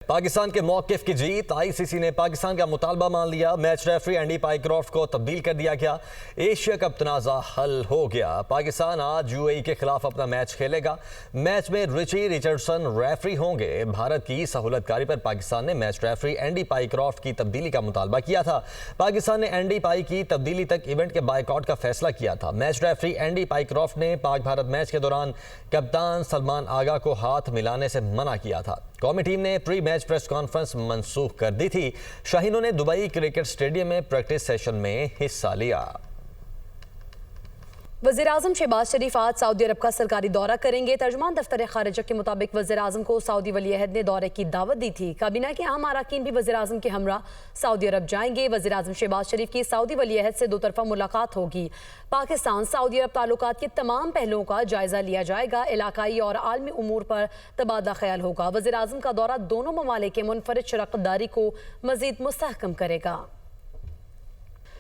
पाकिस्तान के मौक़िफ़ की जीत। आईसीसी ने पाकिस्तान का मुतालबा मान लिया। मैच रेफरी एंडी पाइक्रॉफ्ट को तब्दील कर दिया गया। एशिया कप तनाज़ा हल हो गया। पाकिस्तान आज यूएई के खिलाफ अपना मैच खेलेगा। मैच में रिची रिचर्डसन रेफरी होंगे। भारत की सहूलतकारी पर पाकिस्तान ने मैच रेफरी एंडी पाइक्रॉफ्ट की तब्दीली का मुतालबा किया था। पाकिस्तान ने एंडी पाई की तब्दीली तक इवेंट के बायकॉट का फैसला किया था। मैच रेफरी एंडी पाइक्रॉफ्ट ने पाक भारत मैच के दौरान कप्तान सलमान आगा को हाथ मिलाने से मना किया था। कौमी टीम ने प्री मैच प्रेस कॉन्फ्रेंस मंसूख कर दी थी। शाहीनों ने दुबई क्रिकेट स्टेडियम में प्रैक्टिस सेशन में हिस्सा लिया। वज़ीर-ए-आज़म शहबाज शरीफ आज सऊदी अरब का सरकारी दौरा करेंगे। तर्जुमान दफ्तर खारिजा के मुताबिक वज़ीर-ए-आज़म को सऊदी वली-ए-अहद ने दौरे की दावत दी थी। काबीना के अहम अरकान भी वज़ीर-ए-आज़म के हमरा सऊदी अरब जाएंगे। वज़ीर-ए-आज़म शहबाज शरीफ की सऊदी वली-ए-अहद से दोतरफा मुलाकात होगी। पाकिस्तान सऊदी अरब ताल्लुकात के तमाम पहलुओं का जायजा लिया जाएगा। इलाकाई और आलमी उमूर पर तबादला ख्याल होगा। वज़ीर-ए-आज़म का दौरा दोनों ममालिक के मुनफरिद शराकतदारी को मज़ीद मुस्तहकम करेगा।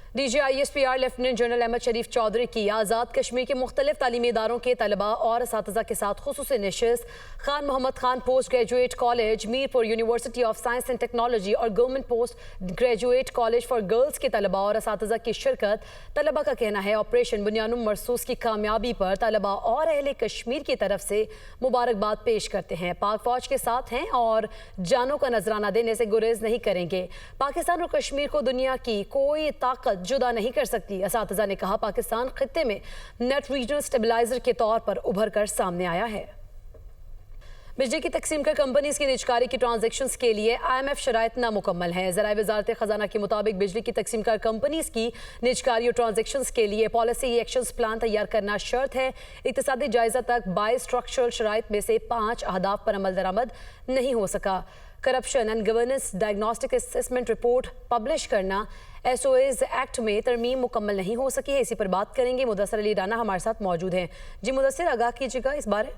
DGISPR लेफ्टिनेंट जनरल अहमद शरीफ चौधरी की आज़ाद कश्मीर के मुख्तलिफ तालीमी इदारों के तलबा और असातिज़ा के साथ खुसूसी नशिस्त। Khan Mohammad Khan post graduate college, Mirpur university of science and technology और government post graduate college for girls के तलबा और असातिज़ा की शिरकत। तलबा का कहना है ऑपरेशन बुनियानुम मरसूस की कामयाबी पर तलबा और अहले कश्मीर की तरफ से मुबारकबाद पेश करते हैं। पाक फौज के साथ हैं और जानों का नजराना देने से गुरेज नहीं करेंगे। पाकिस्तान और कश्मीर को दुनिया की कोई ताकत जुदा नहीं कर सकती। असातिज़ा ने कहा पाकिस्तान खित्ते में नेट रीजनल स्टेबलाइजर के तौर पर उभर कर सामने आया है। बिजली की तकसीम कर कंपनीज की निजकारी की ट्रांजैक्शंस के लिए IMF शराइत नामुकम्मल है। ज़राए वज़ारत ख़जाना के मुताबिक बिजली की तकसीम कर कंपनीज की निजकारी और ट्रांजैक्शंस के लिए पॉलिसी एक्शंस प्लान तैयार करना शर्त है। इक़्तिसादी जायज़ा तक 22 स्ट्रक्चरल शराइत में से 5 अहदाफ पर अमल दरामद नहीं हो सका। Corruption and governance diagnostic assessment report publish करना, SOAs एक्ट में तरमीम मुकम्मल नहीं हो सकी है। इसी पर बात करेंगे। मुदस्सिर अली राना हमारे साथ मौजूद हैं। जी मुदस्सिर, आगाह कीजिएगा इस बारे।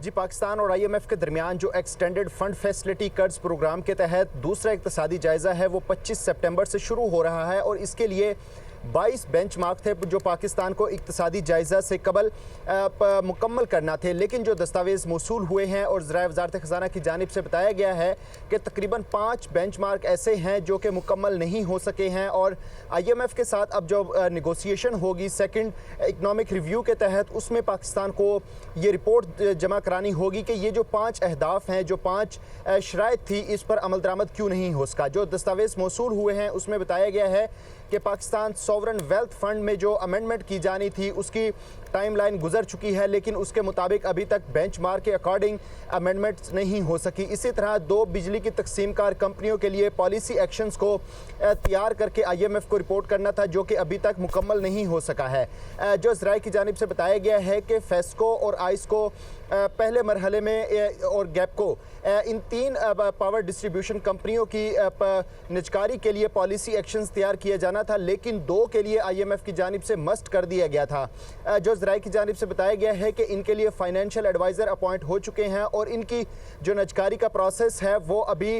जी, पाकिस्तान और IMF के दरमियान जो एक्सटेंडेड फंड फैसिलिटी कर्ज प्रोग्राम के तहत दूसरा इक़्तिसादी जायज़ा है वो 25 सितंबर से शुरू हो रहा है और इसके लिए 22 बेंचमार्क थे जो पाकिस्तान को इक़्तिसादी जायज़ा से कबल मुकम्मल करना थे, लेकिन जो दस्तावेज़ मौसूल हुए हैं और ज़राए वज़ारत ख़ज़ाना की जानिब से बताया गया है कि तकरीबन 5 बेंचमार्क ऐसे हैं जो कि मुकम्मल नहीं हो सके हैं और IMF के साथ अब जो निगोसिएशन होगी सेकंड इकनॉमिक रिव्यू के तहत उसमें पाकिस्तान को ये रिपोर्ट जमा करानी होगी कि ये जो 5 अहदाफ हैं, जो 5 शराइत थी, इस पर अमल दरामद क्यों नहीं हो सका। जो दस्तावेज़ मौसूल हुए हैं उसमें बताया गया है कि पाकिस्तान सॉवरन वेल्थ फंड में जो अमेंडमेंट की जानी थी उसकी टाइमलाइन गुजर चुकी है, लेकिन उसके मुताबिक अभी तक बेंचमार्क के अकॉर्डिंग अमेंडमेंट्स नहीं हो सकी। इसी तरह 2 बिजली की तकसीमकार कंपनियों के लिए पॉलिसी एक्शंस को तैयार करके IMF को रिपोर्ट करना था जो कि अभी तक मुकम्मल नहीं हो सका है। जो ज़राए की जानिब से बताया गया है कि फेस्को और आइस्को पहले मरहले में और गैपको इन 3 पावर डिस्ट्रीब्यूशन कंपनियों की निजकारी के लिए पॉलिसी एक्शंस तैयार किया जाना था, लेकिन 2 के लिए IMF की जानिब से मस्ट कर दिया गया था। जो ज़राए की जानिब से बताया गया है कि इनके लिए फाइनेंशियल एडवाइज़र अपॉइंट हो चुके हैं और इनकी जो निजकारी का प्रोसेस है वो अभी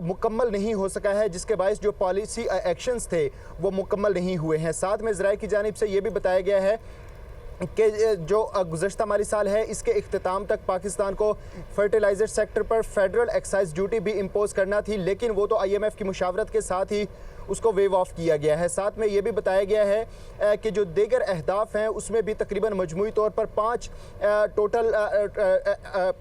मुकम्मल नहीं हो सका है, जिसके बायस जो पॉलिसी एक्शंस थे वो मुकम्मल नहीं हुए हैं। साथ में ज़राए की जानिब से ये भी बताया गया है कि जो गुज़श्ता माली साल है इसके इख्तिताम तक पाकिस्तान को फर्टिलाइज़र सेक्टर पर फेडरल एक्साइज ड्यूटी भी इम्पोज करना थी, लेकिन वो तो IMF की मुशावरत के साथ ही उसको वेव ऑफ किया गया है। साथ में ये भी बताया गया है कि जो दीगर अहदाफ हैं उसमें भी तकरीबन मजमूई तौर पर 5 टोटल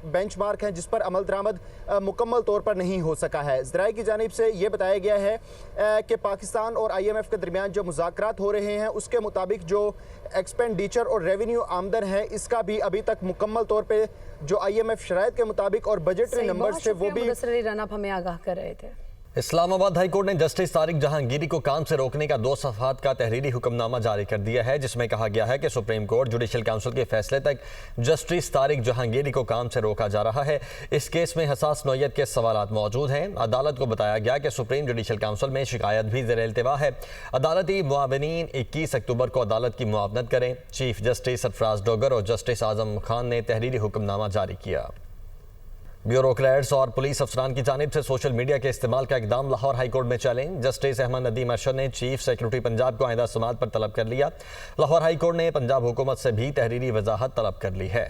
बेंचमार्क हैं जिस पर अमल दरामद मुकम्मल तौर पर नहीं हो सका है। ज़राए की जानिब से ये बताया गया है कि पाकिस्तान और IMF के दरमियान जो मुज़ाकरात हो रहे हैं उसके मुताबिक जो एक्सपेंडिचर और रेवेन्यू आमदन है इसका भी अभी तक मुकम्मल तौर पर जो IMF शराइत के मुताबिक और बजटरी नंबर्स थे वो भी हमें आगाह कर रहे थे। इस्लामाबाद हाईकोर्ट ने जस्टिस तारिक जहांगीरी को काम से रोकने का 2 सफ़हात का तहरीरी हुक्मनामा जारी कर दिया है, जिसमें कहा गया है कि सुप्रीम कोर्ट जुडिशल काउंसिल के फैसले तक जस्टिस तारिक जहांगीरी को काम से रोका जा रहा है। इस केस में हसास नौयत के सवालात मौजूद हैं। अदालत को बताया गया कि सुप्रीम जुडिशल काउंसिल में शिकायत भी ज़ेर इल्तिवा है। अदालती मुआवनीन 21 अक्टूबर को अदालत की मुआवनत करें। चीफ जस्टिस सरफराज डोगर और जस्टिस आजम खान ने तहरीरी हुक्मनामा जारी किया। ब्यूरोक्रेट्स और पुलिस अफसरान की जानिब से सोशल मीडिया के इस्तेमाल का इकदाम लाहौर हाईकोर्ट में चैलेंज। जस्टिस अहमद नदीम अरशद ने चीफ सेक्रेटरी पंजाब को आइंदा समाअत पर तलब कर लिया। लाहौर हाईकोर्ट ने पंजाब हुकूमत से भी तहरीरी वजाहत तलब कर ली है।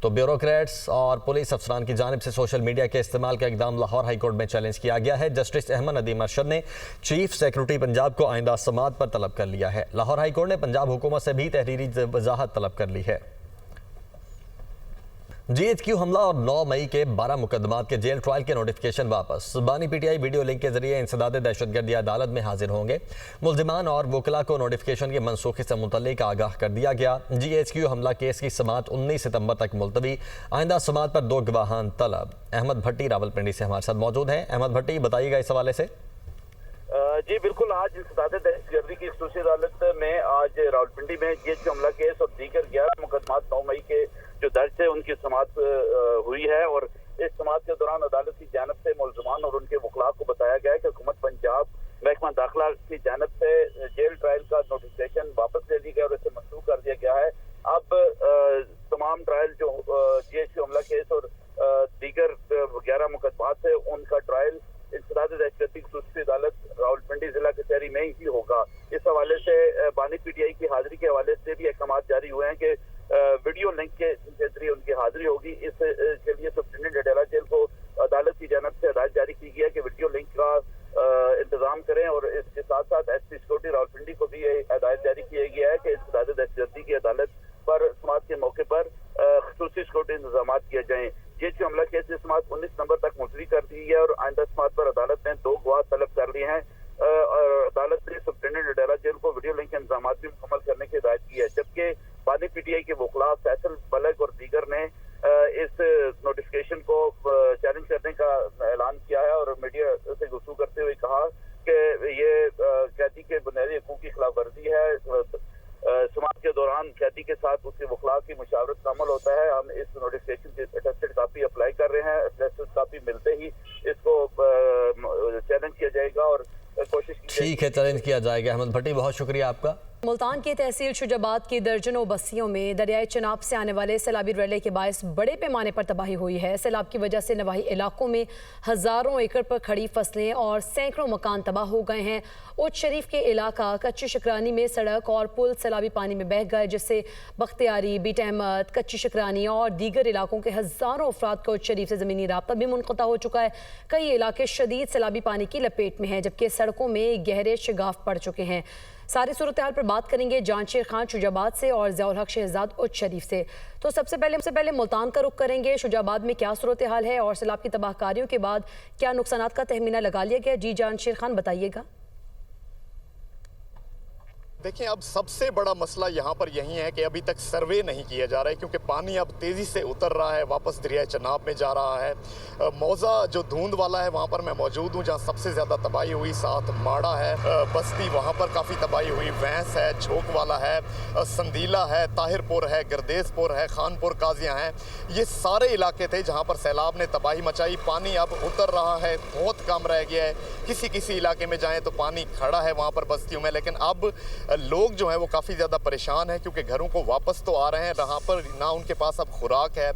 तो ब्यूरोक्रेट्स और पुलिस अफसरान की जानिब से सोशल मीडिया के इस्तेमाल का इकदाम लाहौर हाई कोर्ट में चैलेंज किया गया है। जस्टिस अहमद नदीम अरशद ने चीफ सेक्रेटरी पंजाब को आइंदा समाअत पर तलब कर लिया है। लाहौर हाई कोर्ट ने पंजाब हुकूमत से भी तहरीरी वजाहत तलब कर ली है। GHQ हमला और 9 मई के 12 मुकदमात के जेल ट्रायल के नोटिफिकेशन वापस। बानी PTI वीडियो लिंक के जरिए इंसदाद दहशतगर्दी अदालत में हाजिर होंगे। मुल्जिमान और वकला को नोटिफिकेशन की मनसूखी से मुतल्लिक आगाह कर दिया गया। GHQ हमला केस की समाअत 19 सितंबर तक मुलतवी। आइंदा समाअत पर 2 गवाहान तलब। अहमद भट्टी रावलपिंडी से हमारे साथ मौजूद हैं। अहमद भट्टी, बताइएगा इस हवाले से। जी बिल्कुल, आज इंसदाद दहशतगर्दी की खसूसी अदालत में आज रावलपिंडी में GHQ हमला केस और दीगर 11 मुकदमात 9 मई के जो दर्ज थे उनकी समाअत हुई है। और इस समाअत के दौरान अदालत की जानिब से मुल्जिमान और उनके वकला को बताया गया है कि हुकूमत पंजाब महकमा दाखिला की जानिब से जेल ट्रायल का नोटिफिकेशन वापस ले ली गया और इसे मंसूख कर दिया गया है। अब तमाम ट्रायल जो GHQ हमला केस और दीगर 11 मुकदमात थे उनका ट्रायल इंसदाद दहशतगर्दी खसूसी अदालत रावलपिंडी जिला कचहरी में ही होगा। इस हवाले से बानी PTI की हाजिरी के हवाले से भी अहकाम जारी हुए हैं कि वीडियो लिंक के जरिए उनकी हाजिरी होगी। इसके लिए सुप्रिंटेंडेंट अडेला जेल को अदालत की जानब से हदायत जारी की गई है कि वीडियो लिंक का इंतजाम करें। और इसके साथ साथ SP सिक्योरिटी रावलपिंडी को भी हदायत जारी किया गया है कि इंसदाद दहशतगर्दी की अदालत पर समाअत के मौके पर खसूसी सिक्योरिटी इंतजाम किए जाएं। GHQ हमला केस की समाअत 19 नवंबर तक मुलतवी कर दी है और आइंदा समाअत पर अदालत ने 2 गवाह तलब कर लिए हैं। और अदालत ने सुप्रिंटेंडेंट अडेला जेल को वीडियो लिंक के इंतजाम भी मुकम्मल करने की हिदायत की है। जबकि बानी PTI के वकला फैसल बलग और दीगर ने इस नोटिफिकेशन को चैलेंज करने का ऐलान किया है और मीडिया से गुफ्तगू करते हुए कहा कि ये कैदी के बुनियादी हकूक की खिलाफ वर्जी है। समाअत के दौरान कैदी के साथ उसके वकला की मुशावरत का अमल होता है। हम इस नोटिफिकेशन की अटेस्टेड कापी अप्लाई कर रहे हैं। अटेस्टेड कापी मिलते ही इसको चैलेंज किया जाएगा और कोशिश की ठीक है, चैलेंज किया जाएगा। अहमद भट्टी, बहुत शुक्रिया आपका। मुल्तान की तहसील शुजाबाद की दर्जनों बस्तियों में दरियाए चनाब से आने वाले सैलाबी रैले के बायस बड़े पैमाने पर तबाही हुई है। सैलाब की वजह से नवाही इलाकों में हजारों एकड़ पर खड़ी फसलें और सैकड़ों मकान तबाह हो गए हैं। उच्च शरीफ के इलाका कच्ची शकरानी में सड़क और पुल सैलाबी पानी में बह गए, जिससे बख्तियारी, बीट अहमद, कच्ची शकरानी और दीगर इलाकों के हजारों अफराद का उच्च शरीफ से ज़मीनी राब्ता भी मुनक़ता हो चुका है। कई इलाके शदीद सैलाबी पानी की लपेट में हैं, जबकि सड़कों में गहरे शिगाफ पड़ चुके हैं। सारी सूरत हाल पर बात करेंगे जांशेर खान शुजाबाद से और ज़ियाउल हक शहजाद उच्च शरीफ से। तो सबसे पहले मुल्तान का रुख करेंगे। शुजाबाद में क्या सूरत हाल है और सैलाब की तबाहकारियों के बाद क्या नुकसानात का तहमीना लगा लिया गया? जी जांशेर खान, बताइएगा। देखिए, अब सबसे बड़ा मसला यहाँ पर यही है कि अभी तक सर्वे नहीं किया जा रहा है, क्योंकि पानी अब तेज़ी से उतर रहा है, वापस दरिया चनाब में जा रहा है। मौजा जो धुंध वाला है वहाँ पर मैं मौजूद हूँ, जहाँ सबसे ज़्यादा तबाही हुई। साथ माड़ा है, बस्ती, वहाँ पर काफ़ी तबाही हुई। वैंस है, झोंक वाला है, संदीला है, ताहिरपुर है, गर्देजपुर है, खानपुर, काजियाँ हैं। ये सारे इलाके थे जहाँ पर सैलाब ने तबाही मचाई। पानी अब उतर रहा है, बहुत कम रह गया है। किसी इलाके में जाएँ तो पानी खड़ा है वहाँ पर बस्तियों में, लेकिन अब लोग जो हैं वो काफ़ी ज़्यादा परेशान हैं, क्योंकि घरों को वापस तो आ रहे हैं, यहाँ पर ना उनके पास अब खुराक है,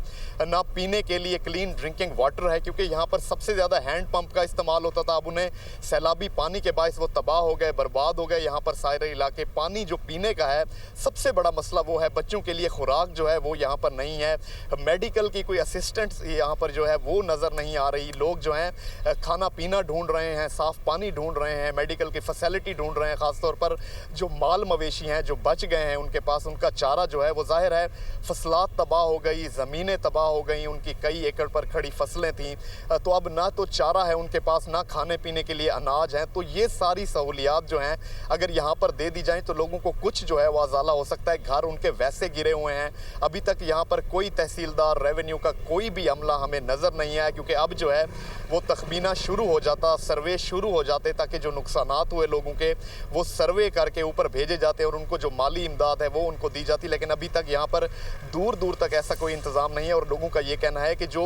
ना पीने के लिए क्लीन ड्रिंकिंग वाटर है, क्योंकि यहाँ पर सबसे ज़्यादा हैंड पंप का इस्तेमाल होता था। अब उन्हें सैलाबी पानी के बायस वो तबाह हो गए, बर्बाद हो गए यहाँ पर सारे इलाके। पानी जो पीने का है, सबसे बड़ा मसला वो है। बच्चों के लिए खुराक जो है वो यहाँ पर नहीं है। मेडिकल की कोई असिस्टेंट यहाँ पर जो है वो नज़र नहीं आ रही। लोग जो हैं खाना पीना ढूंढ रहे हैं, साफ़ पानी ढूंढ रहे हैं, मेडिकल की फैसिलिटी ढूंढ रहे हैं। ख़ासतौर पर जो माल मवेशी हैं जो बच गए हैं, उनके पास उनका चारा जो है वो ज़ाहिर है फसलात तबाह हो गई, ज़मीनें तबाह हो गई, उनकी कई एकड़ पर खड़ी फसलें थीं, तो अब ना तो चारा है उनके पास, ना खाने पीने के लिए अनाज है। तो ये सारी सहूलियात जो हैं अगर यहाँ पर दे दी जाएँ तो लोगों को कुछ जो है वो अजाला हो सकता है। घर उनके वैसे गिरे हुए हैं। अभी तक यहाँ पर कोई तहसीलदार, रेवेन्यू का कोई भी अमला हमें नज़र नहीं आया, क्योंकि अब जो है वो तखमीना शुरू हो जाता, सर्वे शुरू हो जाते, ताकि जो नुकसानात हुए लोगों के वो सर्वे करके ऊपर भेजे जाते और उनको जो माली इमदाद है वो उनको दी जाती। लेकिन अभी तक यहाँ पर दूर दूर तक ऐसा कोई इंतज़ाम नहीं है। और लोगों का ये कहना है कि जो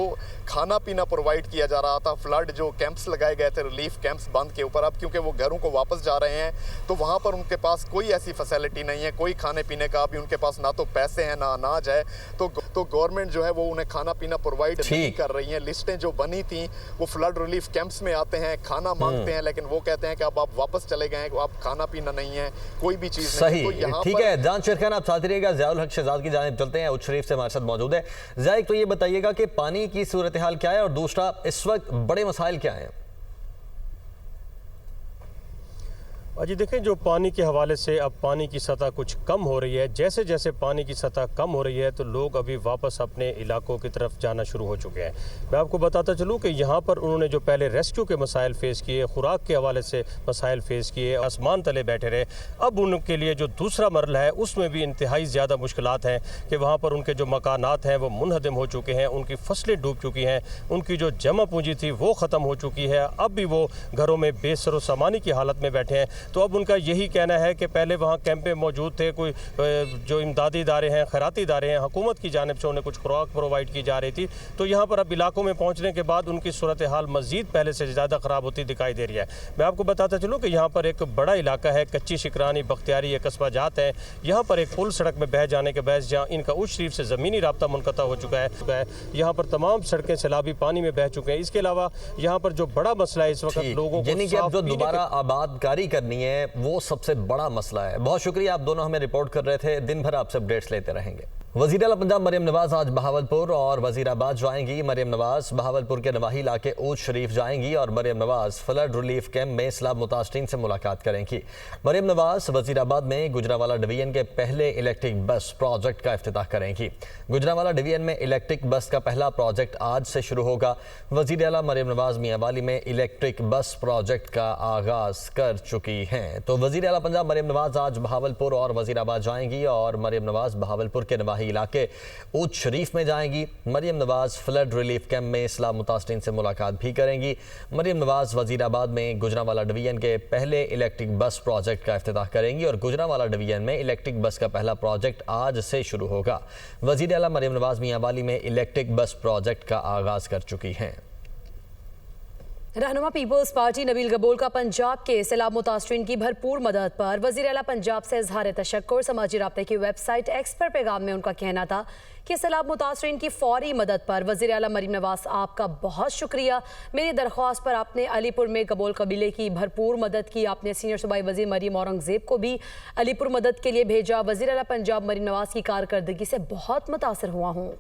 खाना पीना प्रोवाइड किया जा रहा था, फ्लड जो कैंप्स लगाए गए थे, रिलीफ कैंप्स बंद के ऊपर, अब क्योंकि वो घरों को वापस जा रहे हैं तो वहाँ पर उनके पास कोई ऐसी फैसिलिटी नहीं है, कोई खाने पीने का अभी उनके पास ना तो पैसे हैं ना अनाज है। तो गवर्नमेंट जो है वो उन्हें खाना पीना प्रोवाइड नहीं कर रही है। लिस्टें जो बनी थी वो फ्लड रिलीफ कैंप्स में आते हैं, खाना मांगते हैं, लेकिन वो कहते हैं कि अब आप वापस चले गए हैं, अब खाना पीना नहीं है, कोई कोई भी चीज सही, नहीं है। तो यहाँ ठीक है। जान शेर खान, आप साथ रहिएगा। ज़ियाउल हक शहजाद की जानिब चलते हैं, उच्च शरीफ से हमारे साथ मौजूद है। ज़िया, तो ये बताइएगा कि पानी की सूरत हाल क्या है, और दूसरा इस वक्त बड़े मसाइल क्या हैं? जी देखें, जो पानी के हवाले से अब पानी की सतह कुछ कम हो रही है। जैसे जैसे पानी की सतह कम हो रही है तो लोग अभी वापस अपने इलाकों की तरफ जाना शुरू हो चुके हैं। मैं आपको बताता चलूं कि यहाँ पर उन्होंने जो पहले रेस्क्यू के मसाइल फेस किए, खुराक के हवाले से मसाइल फेस किए, आसमान तले बैठे रहे, अब उनके लिए जो दूसरा मरला है उसमें भी इंतहाई ज़्यादा मुश्किलात हैं कि वहाँ पर उनके जो मकानात हैं वो मुनहदम हो चुके हैं, उनकी फसलें डूब चुकी हैं, उनकी जो जमा पूंजी थी वो ख़त्म हो चुकी है। अब भी वो घरों में बेसरो सामानी की हालत में बैठे हैं। तो अब उनका यही कहना है कि पहले वहाँ कैंपें मौजूद थे, कोई जो इमदादी इदारे हैं, खैराती इदारे हैं, हुकूमत की जानिब से उन्हें कुछ खुराक प्रोवाइड की जा रही थी। तो यहाँ पर अब इलाकों में पहुँचने के बाद उनकी सूरत हाल मज़ीद पहले से ज़्यादा ख़राब होती दिखाई दे रही है। मैं आपको बताता चलूँ कि यहाँ पर एक बड़ा इलाका है, कच्ची शिकरानी बख्तियारी ये कस्बा जात है। यहाँ पर एक पुल सड़क में बह जाने के बायस जहाँ इनका उच्च शरीफ से ज़मीनी राब्ता मुनक़ता हो चुका है। यहाँ पर तमाम सड़कें सैलाबी पानी में बह चुके हैं। इसके अलावा यहाँ पर जो बड़ा मसला है इस वक्त लोगों को, यानी कि अब जो दोबारा आबादकारी करनी है वो सबसे बड़ा मसला है। बहुत शुक्रिया, आप दोनों हमें रिपोर्ट कर रहे थे। दिन भर आपसे अपडेट्स लेते रहेंगे। वज़ीर आला पंजाब मरियम नवाज आज बहावलपुर और वज़ीराबाद जाएंगी। मरियम नवाज बहावलपुर के नवाही इलाके ऊच शरीफ जाएंगी और Maryam Nawaz flood relief camp में सैलाब मुतासरीन से मुलाकात करेंगी। मरियम नवाज वज़ीराबाद में गुजरावाला डिवीजन के पहले इलेक्ट्रिक बस प्रोजेक्ट का इफ्तिताह करेंगी। गुजरावाला डिवीजन में इलेक्ट्रिक बस का पहला प्रोजेक्ट आज से शुरू होगा। वज़ीर आला मरियम नवाज मियांवाली में इलेक्ट्रिक बस प्रोजेक्ट का आगाज कर चुकी हैं। तो वज़ीर आला पंजाब मरियम नवाज आज बहावलपुर और वज़ीराबाद जाएंगी और मरियम नवाज बहावलपुर के नवाही इलाके ऊच शरीफ में जाएंगी। Maryam Nawaz flood relief camp में सैलाब मुतासरीन से मुलाकात भी करेंगी। मरियम नवाज वज़ीराबाद में गुजरावाला डिवीजन के पहले इलेक्ट्रिक बस प्रोजेक्ट का इफ्तिताह करेंगी और गुजरावाला डिवीजन में इलेक्ट्रिक बस का पहला प्रोजेक्ट आज से शुरू होगा। वज़ीर आला मरियम नवाज मियांवाली में इलेक्ट्रिक बस प्रोजेक्ट का आगाज कर चुकी हैं। रहनुमा पीपल्स पार्टी नबील गबोल का पंजाब के सैलाब मुतासरीन की भरपूर मदद पर वज़ीर आला पंजाब से इज़हार तशक्कुर। समाजी राब्ते की वेबसाइट एक्स पर पैगाम में उनका कहना था कि सैलाब मुतासरीन की फौरी मदद पर वज़ीर आला मरियम नवाज आपका बहुत शुक्रिया। मेरी दरख्वास्त पर आपने अलीपुर में गबोल कबीले की भरपूर मदद की। आपने सीनियर सूबाई वज़ीर मरीम औरंगज़ेब को भी अलीपुर मदद के लिए भेजा। वज़ीर आला पंजाब मरियम नवाज की कारकर्दगी से बहुत मुतासर हुआ हूँ।